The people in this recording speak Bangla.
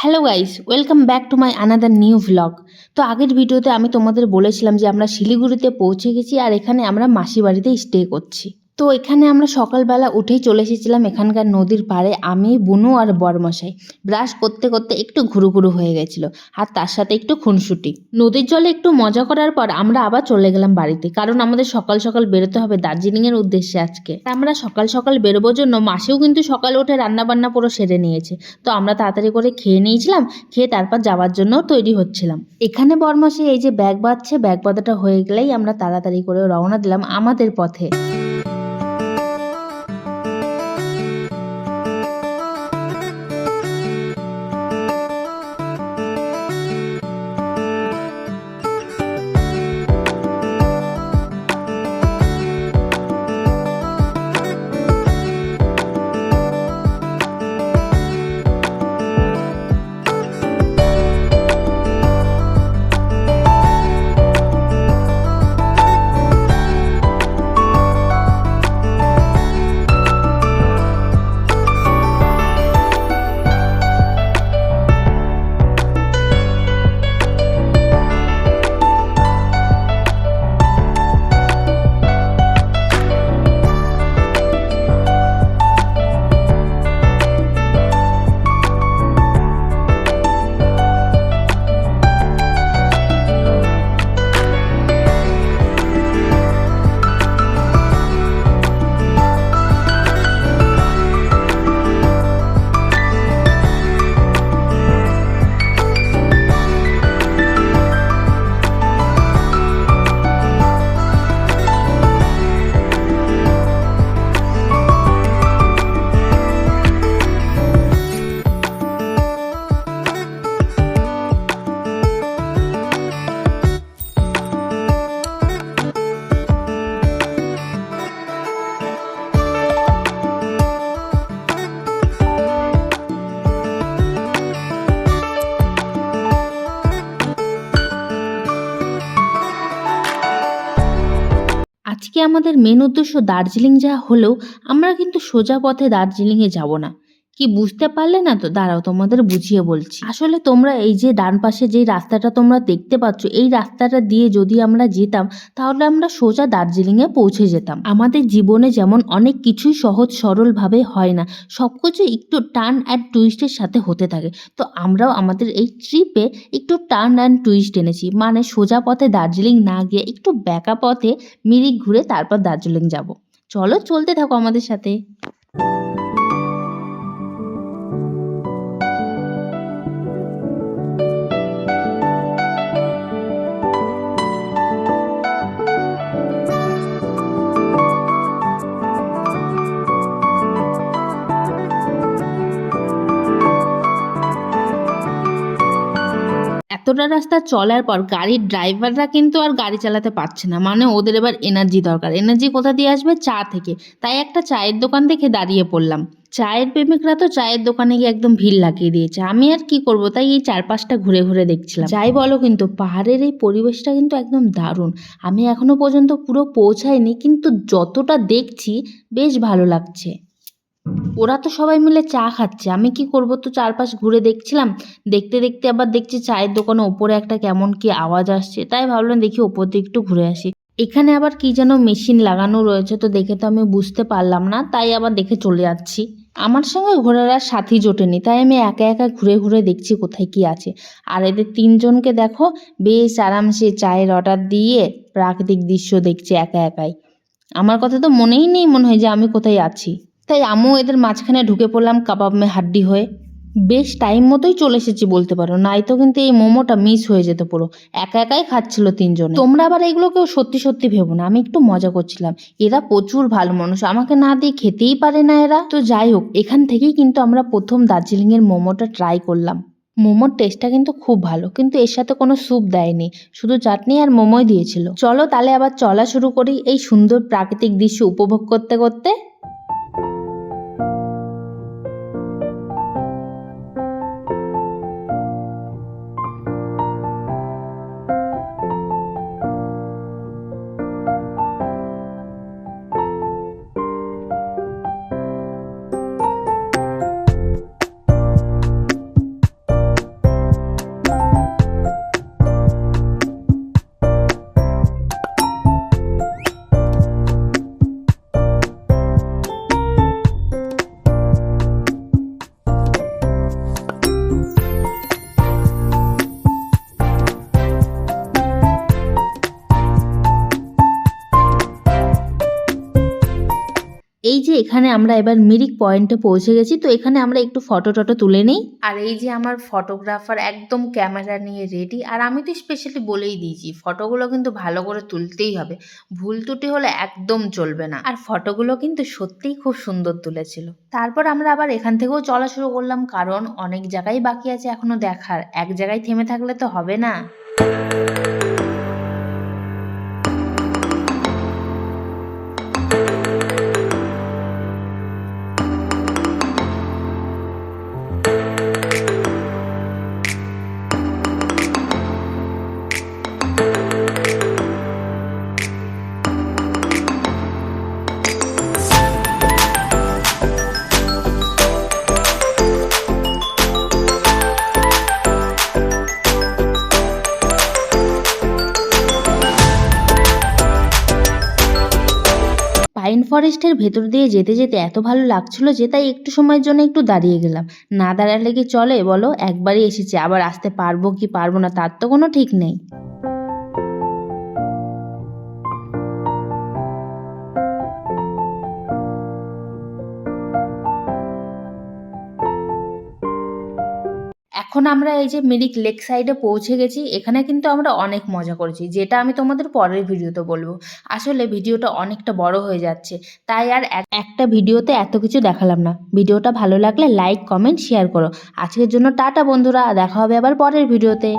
Hello guys, welcome back to my another new vlog. তো আগের ভিডিওতে আমি তোমাদের বলেছিলাম যে আমরা শিলিগুড়িতে পৌঁছে গেছি আর এখানে আমরা মাসি বাড়িতে স্টে করছি। তো এখানে আমরা সকালবেলা উঠেই চলে এসেছিলাম এখানকার নদীর পাড়ে। আমি, বুনু আর বরমশাই ব্রাশ করতে করতে একটু ঘুরু হয়ে গেছিলো আর তার সাথে একটু খুনসুটি। নদীর জলে একটু মজা করার পর আমরা আবার চলে গেলাম বাড়িতে, কারণ আমাদের সকাল সকাল বেরোতে হবে দার্জিলিংয়ের উদ্দেশ্যে আজকে। আমরা সকাল সকাল বেরোবোর জন্য মাসিও কিন্তু সকালে উঠে রান্নাবান্না পুরো সেরে নিয়েছে। তো আমরা তাড়াতাড়ি করে খেয়ে নিয়েছিলাম, খেয়ে তারপর যাওয়ার জন্য তৈরি হচ্ছিলাম। এখানে বরমশাই এই যে ব্যাগ বাঁধছে, ব্যাগ বাঁধাটা হয়ে গেলেই আমরা তাড়াতাড়ি করে রওনা দিলাম আমাদের পথে। আজকে আমাদের মেন উদ্দেশ্য দার্জিলিং যাওয়া হলেও আমরা কিন্তু সোজা পথে দার্জিলিংয়ে যাব না। কি বুঝতে পারলে না? তো দাঁড়াও তোমাদের বুঝিয়ে বলছি। আসলে তোমরা এই যে ডান পাশে যে রাস্তাটা তোমরা দেখতে পাচ্ছ, এই রাস্তাটা দিয়ে যদি আমরা যেতাম তাহলে আমরা সোজা দার্জিলিংয়ে পৌঁছে যেতাম। আমাদের জীবনে যেমন অনেক কিছুই সহজ সরলভাবে হয় না, সব কিছু একটু টার্ন অ্যান্ড টুইস্টের সাথে হতে থাকে। তো আমরাও আমাদের এই ট্রিপে একটু টার্ন অ্যান্ড টুইস্ট এনেছি, মানে সোজা পথে দার্জিলিং না গিয়ে একটু ব্যাকা পথে মিরিক ঘুরে তারপর দার্জিলিং যাব। চলো, চলতে থাকো আমাদের সাথে। এতটা রাস্তা চলার পর গাড়ির ড্রাইভাররা কিন্তু আর গাড়ি চালাতে পারছে না, মানে ওদের এবার এনার্জি দরকার। এনার্জি কোথা দিয়ে আসবে? চা থেকে। তাই একটা চায়ের দোকান দেখে দাঁড়িয়ে পড়লাম। চায়ের প্রেমিকরা তো চায়ের দোকানে গিয়ে একদম ভিড় লাগিয়ে দিয়েছে। আমি আর কি করব, তাই এই চারপাশটা ঘুরে ঘুরে দেখছিলাম। যাই বলো, কিন্তু পাহাড়ের এই পরিবেশটা কিন্তু একদম দারুণ। আমি এখনো পর্যন্ত পুরো পৌঁছাইনি, কিন্তু যতটা দেখছি বেশ ভালো লাগছে। ওরা তো সবাই মিলে চা খাচ্ছে, আমি কি করব? তো চারপাশ ঘুরে দেখছিলাম। দেখতে দেখতে আবার দেখছি চায়ের দোকানে ওপরে একটা কেমন কি আওয়াজ আসছে, তাই ভাবলাম দেখি ওপর দিয়ে একটু ঘুরে আসি। এখানে আবার কি যেন মেশিন লাগানো রয়েছে, তো দেখে তো আমি বুঝতে পারলাম না, তাই আবার দেখে চলে যাচ্ছি। আমার সঙ্গে ঘোরার আর সাথী জোটেনি, তাই আমি একা একা ঘুরে ঘুরে দেখছি কোথায় কি আছে। আর এদের তিনজনকে দেখো বেশ আরামসে চায়ের অর্ডার দিয়ে প্রাকৃতিক দৃশ্য দেখছে একা একাই। আমার কথা তো মনেই নেই মনে হয় যে আমি কোথায় আছি। তাই আমিও এদের মাঝখানে ঢুকে পড়লাম কাবাব মে হাড্ডি হয়ে। বেশ টাইম মতোই চলে এসেছি বলতে পারো, নাই তো কিন্তু এই মোমোটা মিস হয়ে যেত পুরো। একা একাই খাচ্ছিল তিনজন। তোমরা আবার এগুলো কেউ সত্যি সত্যি ভেবো না, আমি একটু মজা করছিলাম। এরা প্রচুর ভালো মানুষ, আমাকে না দিয়ে খেতেই পারে না এরা। তো যাই হোক, এখান থেকেই কিন্তু আমরা প্রথম দার্জিলিংয়ের মোমোটা ট্রাই করলাম। মোমোর টেস্টটা কিন্তু খুব ভালো, কিন্তু এর সাথে কোনো স্যুপ দেয়নি, শুধু চাটনি আর মোমোই দিয়েছিল। চলো তাহলে আবার চলা শুরু করি এই সুন্দর প্রাকৃতিক দৃশ্য উপভোগ করতে করতে। এখানে আমরা এবার মিরিক পয়েন্টে পৌঁছে গেছি, তো এখানে আমরা একটু ফটো টটো তুলে নিই। আর এই যে আমার ফটোগ্রাফার একদম ক্যামেরা নিয়ে রেডি, আর আমি তো স্পেশালি বলেই দিয়েছি ফটোগুলো কিন্তু ভালো করে তুলতেই হবে, ভুল ত্রুটি হলে একদম চলবে না। আর ফটোগুলো কিন্তু সত্যিই খুব সুন্দর তুলেছিল। তারপর আমরা আবার এখান থেকেও চলা শুরু করলাম, কারণ অনেক জায়গায় বাকি আছে এখনো দেখার, এক জায়গায় থেমে থাকলে তো হবে না। পাইন ফরেস্টের ভেতর দিয়ে যেতে যেতে এত ভালো লাগছিল যে তাই একটু সময়ের জন্য একটু দাঁড়িয়ে গেলাম। না দাঁড়ালে কি চলে বলো, একবারই এসেছি, আবার আসতে পারবো কি পারবো না তার তো কোনো ঠিক নেই। এখন আমরা এই যে মিরিক লেক সাইডে পৌঁছে গেছি, এখানে কিন্তু আমরা অনেক মজা করেছি, যেটা আমি তোমাদের পরের ভিডিওতে বলবো। আসলে ভিডিওটা অনেকটা বড় হয়ে যাচ্ছে, তাই আর একটা ভিডিওতে এত কিছু দেখালাম না। ভিডিওটা ভালো লাগলে লাইক কমেন্ট শেয়ার করো। আজকের জন্য টাটা বন্ধুরা, দেখা হবে আবার পরের ভিডিওতে।